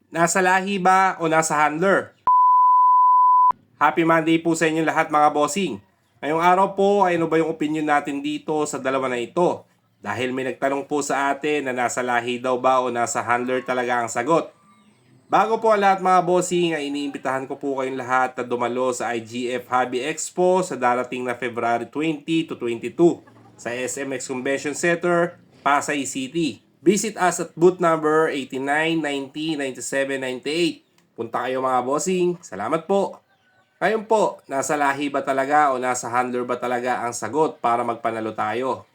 Nasa lahi ba o nasa handler? Happy Monday po sa inyo lahat mga bossing. Ngayong araw po ay ano ba yung opinion natin dito sa dalawa na ito? Dahil may nagtanong po sa atin na nasa lahi daw ba o nasa handler talaga ang sagot. Bago po ang lahat mga bossing ay iniimbitahan ko po kayong lahat na dumalo sa IGF Hobby Expo sa darating na February 20 to 22 sa SMX Convention Center, Pasay City. Visit us at booth number 89, 90, 97, 98. Punta kayo mga bossing. Salamat po. Ngayon po, nasa lahi ba talaga o nasa handler ba talaga ang sagot para magpanalo tayo?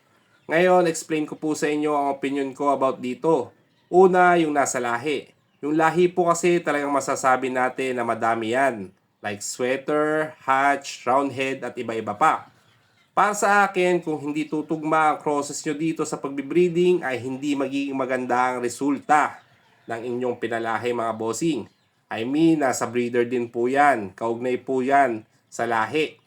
Ngayon, explain ko po sa inyo ang opinion ko about dito. Una, yung nasa lahi. Yung lahi po kasi talagang masasabi natin na madami yan. Like sweater, hatch, roundhead at iba-iba pa. Para sa akin, kung hindi tutugma ang crosses nyo dito sa pagbibreeding ay hindi magiging maganda ang resulta ng inyong pinalahi mga bossing. I mean, nasa breeder din po yan. Kaugnay po yan sa lahi.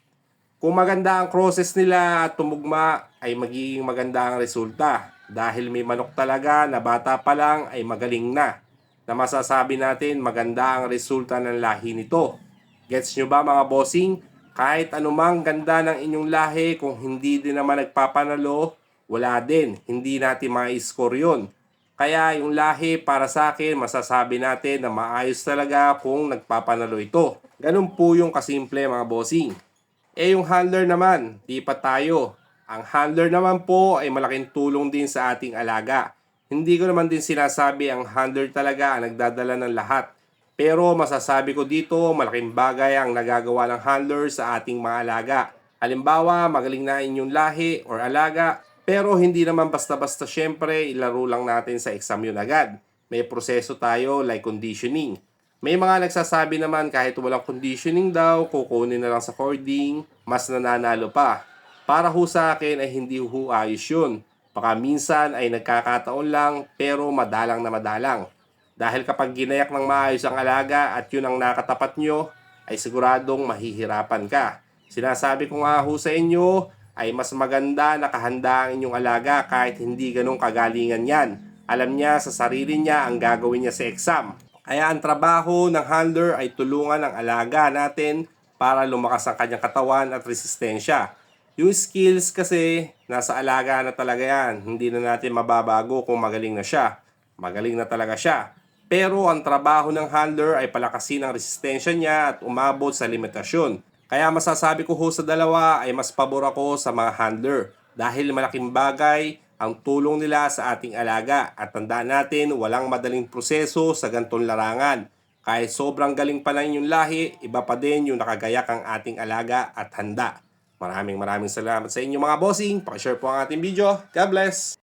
Kung maganda ang crosses nila at tumugma ay magiging maganda ang resulta. Dahil may manok talaga na bata pa lang ay magaling na masasabi natin maganda ang resulta ng lahi nito. Gets nyo ba mga bossing? Kahit anumang ganda ng inyong lahi, kung hindi din naman nagpapanalo, wala din. Hindi natin ma-score yun. Kaya yung lahi para sa akin, masasabi natin na maayos talaga kung nagpapanalo ito. Ganun po yung kasimple mga bossing. Yung handler naman, di pa tayo. Ang handler naman po ay malaking tulong din sa ating alaga. Hindi ko naman din sinasabi ang handler talaga ang nagdadala ng lahat. Pero masasabi ko dito, malaking bagay ang nagagawa ng handler sa ating mga alaga. Halimbawa, magaling na inyong lahi or alaga, pero hindi naman basta-basta syempre ilaro lang natin sa exam yun agad. May proseso tayo like conditioning. May mga nagsasabi naman kahit walang conditioning daw, kukunin na lang sa cording, mas nananalo pa. Para ho sa akin ay hindi ho ayos yun. Baka minsan ay nagkakataon lang pero madalang na madalang. Dahil kapag ginayak ng maayos ang alaga at yun ang nakatapat nyo, ay siguradong mahihirapan ka. Sinasabi ko nga ho sa inyo ay mas maganda nakahanda ang inyong alaga kahit hindi ganong kagalingan yan. Alam niya sa sarili niya ang gagawin niya sa exam. Kaya ang trabaho ng handler ay tulungan ang alaga natin para lumakas ang kanyang katawan at resistensya. Yung skills kasi, nasa alaga na talaga yan. Hindi na natin mababago kung magaling na siya. Magaling na talaga siya. Pero ang trabaho ng handler ay palakasin ang resistensya niya at umabot sa limitasyon. Kaya masasabi ko ho sa dalawa ay mas pabor ako sa mga handler. Dahil malaking bagay ang tulong nila sa ating alaga. At tandaan natin, walang madaling proseso sa gantong larangan. Kahit sobrang galing pa lang yung lahi, iba pa din yung nakagayak ang ating alaga at handa. Maraming salamat sa inyo mga bossing. Pakishare po ang ating video. God bless!